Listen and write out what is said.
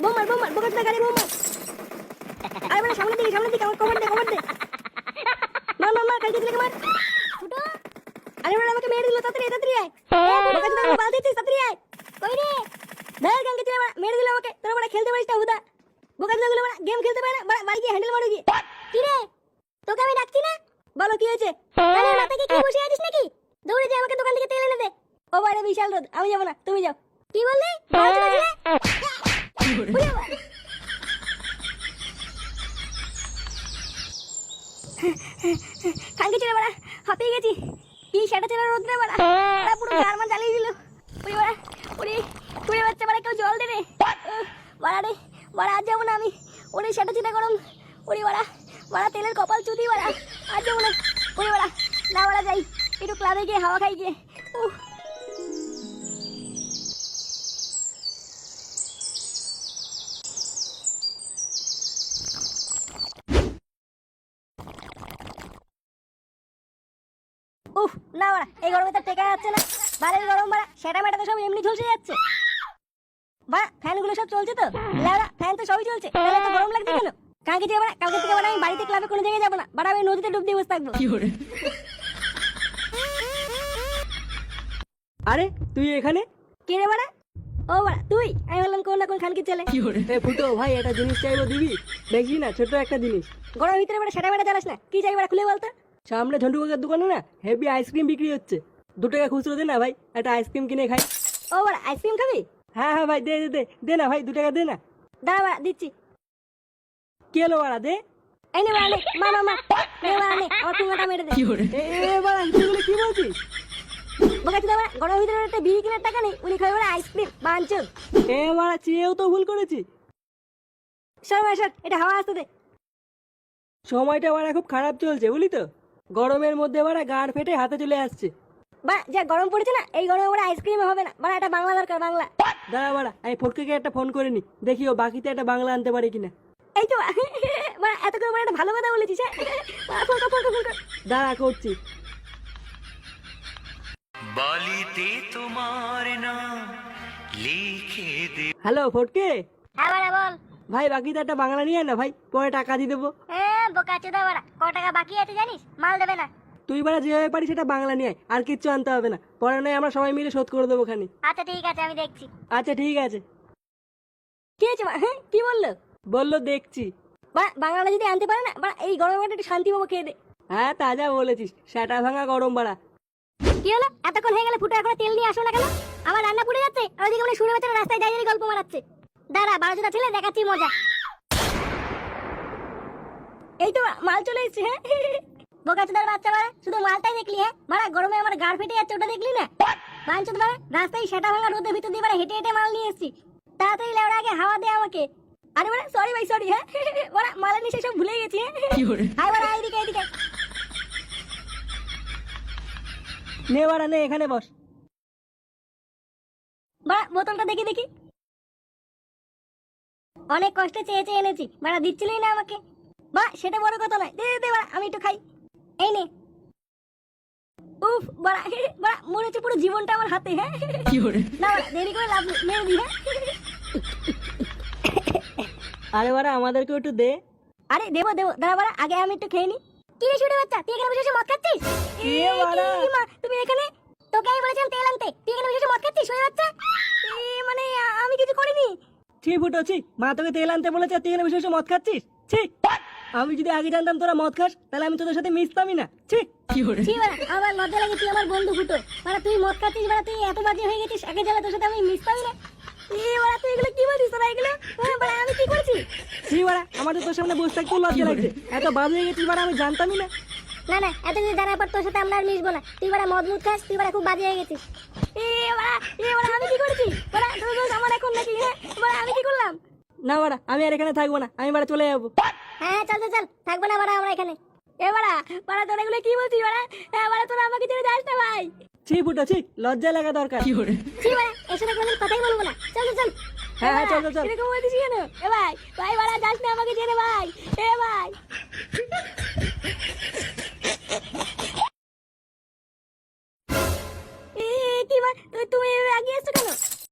বোমার বোকাচোদা গাড়ি বোমার। আরে বড়া সামনে দিকে আমার কভার দে মার কালকে দিলে মার ফুটো। আরে বড়া আমাকে মেরে দিল, তাড়াতাড়ি আয়। বোকাচোদা আমাকে বাল দিছিস, তাড়াতাড়ি আয়। কই রে ধর কালকে দিলে মেরে দিল আমাকে। তোরা বড়া খেলতে পারিস না হুদা। বোকাচোদা গুলো বড়া গেম খেলতে পারে না, বড়া বাড়ি গিয়ে হ্যান্ডেল মারো গিয়ে। কি রে তোকে আমি ডাকছি না? বলো কি হয়েছে? আরে মাথায় কি বসে আছিস নাকি? দৌড়ে যা আমাকে দোকান থেকে তেল এনে দে। ও বাইরে বিশাল রোদ, আমি যাবো না, তুমি যাও। কি বললি? কালকে ছিল বড়া হাঁপিয়ে গেছি। কি সেটা ছিল রোদ রে বড়া, পুরো গারমান জ্বালিয়ে দিল। ওরে বড়া ওরে বাচ্চা বড়া কেউ জল দে রে বড়া রে বড়া। আজ যাবো না আমি, ওরে সেটা ছিল গরম। ওরে বড়া তেলের কপাল চুদি বড়া, আজ যাবো না। ওরে বড়া না বড়া যাই একটু ক্লাবে গিয়ে হাওয়া খাই গিয়ে। উফ না বড়া এই গরমে তো টেকা যাচ্ছে না। বাড়ির গরম বড়া সেটা মেটা তো সব এমনি ঝলসে যাচ্ছে। বড়া ফ্যানগুলো সব চলছে তো? লেওড়া ফ্যান তো সবই চলছে, তাহলে তো গরম লাগছে কেন? কালকে যে বড়া কালকে থেকে বড়া আমি বাড়িতে ক্লাবে কোনো জায়গায় যাবো না, বড়া আমি নদীতে ডুব দিয়ে বসে থাকবো। আরে তুই এখানে? কে রে বড়া? ও বড়া তুই? আমি বললাম কোন না কোন খানকির ছেলে। এ ফুটো ভাই একটা জিনিস চাইবো, দিবি? দেখবি না ছোট একটা জিনিস। গরমের ভিতরে বড়া সেটা মেটা জ্বালাস না, কি চাই বড়া খুলে বলতো। সামনে ঝন্টু কাকার দোকানে না হেভি আইসক্রিম বিক্রি হচ্ছে, 2 টাকা খুচরো দে না ভাই, একটা আইসক্রিম কিনে খাই। ও বড়া আইসক্রিম খাবি? হ্যাঁ ভাই দে না ভাই, 2 টাকা দে না। দাঁড়া বড়া দিচ্ছি। কি হলো বাড়া, দে। এই নে বড়া নে, মা নে বড়া নে, আমার পুঙ্গাটা মেরে দে। এ বাড়া তুই কি বলছিস? বোকাচোদা বড়া গরমের ভিতরে একটা বিড়ি কেনার টাকা নেই, উনি খাবে বড়া আইসক্রিম বাঞ্চুদ। এ বাড়া চেয়েও তো ভুল করেছি। সর এটা হাওয়া আসতে দে। সময়টা বাড়া খুব খারাপ চলছে বুঝলি তো, গরমের মধ্যে বাড়া গাড় ফেটে হাতে চলে আসছে। বা যা গরম পড়েছে না, এই গরমে বড়া আইসক্রিম হবে না, বড়া এটা বাংলা দরকার, বাংলা। দাঁড়া বাড়া আমি ফটকে একটা ফোন করে নি, দেখি ও বাকিতে একটা বাংলা আনতে পারে কিনা। এই তো বড়া এত করে বড়া একটা ভালো কথা বলেছিস। হ্যাঁ ফোন কর। দাঁড়া করছি। বালিতে তোমার নাম লিখে দে। হ্যালো ফটকে হ্যাঁ বড়া বল। ভাই বাকিতে একটা বাংলা নিয়ে আয় না ভাই, পরে টাকা দিয়ে দেবো। হ্যাঁ বোকাচোদা বড়া ক টাকা বাকি আছে জানিস? মাল দেবে না। তুই বাড়া যেভাবে পারিস সেটা বাংলা নিয়ে আয়, আর কিচ্ছু আনতে হবে না, পরে নয় আমরা সবাই মিলে শোধ করে দেবো খানি। আচ্ছা ঠিক আছে আমি দেখছি। আচ্ছা ঠিক আছে। কি হয়েছে মা? হ্যাঁ কি বললো? বললো দেখছি। বাংলাটা যদি আনতে পারে না বড়া, এই গরমে একটু শান্তি পাবো খেয়ে দে। হ্যাঁ তাজা বলেছিস, সেটা ভাঙা গরম বাড়া। কি হলো এতক্ষণ হয়ে গেলে ফুটো এখন তেল নিয়ে আসো না কেন? আমার রান্না পুড়ে যাচ্ছে আর ওইদিকে মানে শুনে বাচ্চারা রাস্তায় দাঁড়িয়ে গল্প মারাচ্ছে। দাঁড়া 12 ছেলে দেখাচ্ছি মজা। এই তো মাল চলে এসেছে। হ্যাঁ বোকাচোদার বাচ্চা বাড়া শুধু মালটাই দেখলি? হ্যাঁ মারা গরমে আমার গাড় ফেটে যাচ্ছে, ওটা দেখলি না? বাঞ্চোদ বাড়া রাস্তায় সেটা ভাঙা রোদের ভিতর দিয়ে বাড়া হেঁটে মাল নিয়ে এসেছি। তাড়াতাড়ি লেওড়া আগে হাওয়া দে আমাকে। আরে বাড়া সরি ভাই সরি। হ্যাঁ বাড়া মালের নিচে সব ভুলে গেছি। হ্যাঁ বাড়া এইদিকে নে বাড়া নে, এখানে বস। বাড়া বোতলটা দেখি। অনেক কষ্টে চেয়ে এনেছি, বাড়া দিচ্ছিলই না আমাকে। বা সেটা বড় কথা নয়, দে বাড়া আমি একটু খাই। এই নে। উফ বাড়া মনে হচ্ছে পুরো জীবনটা আমার হাতে। হ্যাঁ না বাড়া দেরি করে লাভ নেই, মেরে দি। হ্যাঁ আরে বাড়া আমাদেরকে একটু দে। আরে দেবো দাঁড়া বাড়া আগে আমি একটু খেয়ে নি। কি রে শুনে বাচ্চা তুই এখানে বসে মদ খাচ্ছিস? তুমি এখানে? তোকে আমি বলেছিলাম তেল আনতে, তুই এখানে বসে মদ খাচ্ছিস শুনে বাচ্চা? মানে আমি কিছু করিনি। ছি ফুটো ছি, মা তোকে তেল আনতে বলেছে তুই এখানে বসে বসে মদ খাচ্ছিস? ছি, আমি যদি আগে জানতাম তোরা মদ খাস তাহলে আমি তোদের সাথে মিশতামই না। ছি বাড়া আমার লজ্জা লাগে, তুই আমার বন্ধু ফুটো বাড়া, তুই মদ খাচ্ছিস বাড়া, তুই এত বাজে হয়ে গেছিস, আগে জানলে তোর সাথে আমি মিশতামই না। বাড়া তুই এগুলো কি বলছিস তোরা এগুলো? বাড়া আমি কি করছি? ছি বাড়া আমাদের তোর সামনে বসে থাকতেও লজ্জা লাগছে, এত বাজে হয়ে গেছিস বাড়া আমি জানতামই না। না এত কিছু জানার পর তোর সাথে আমরা আর মিশবো না। তুই বাড়া মদ খাস, তুই বাড়া খুব বাজে হয়ে গেছিস। বাড়া আমি কি করেছি? বাড়া তোর দোষ আমার এখন নাকি? হ্যাঁ বাড়া আমি কি করলাম? না বাড়া আমি আর এখানে থাকবো না, আমি বাড়া চলে যাবো। হ্যাঁ চল থাকবো না বাড়া আমরা এখানে। বাড়া তোরা এগুলো কি বলছিস বাড়া? বাড়া তোরা আমাকে ছেড়ে যাস না ভাই। ছি ফুটো ছি, লজ্জা লাগা দরকার। বাড়া এর সাথে কোনোদিন কথাই বলবো না। চল হ্যাঁ চল। এরকম বলছিস কেন? ভাই বাড়া যাস না আমাকে ছেড়ে ভাই। ভাই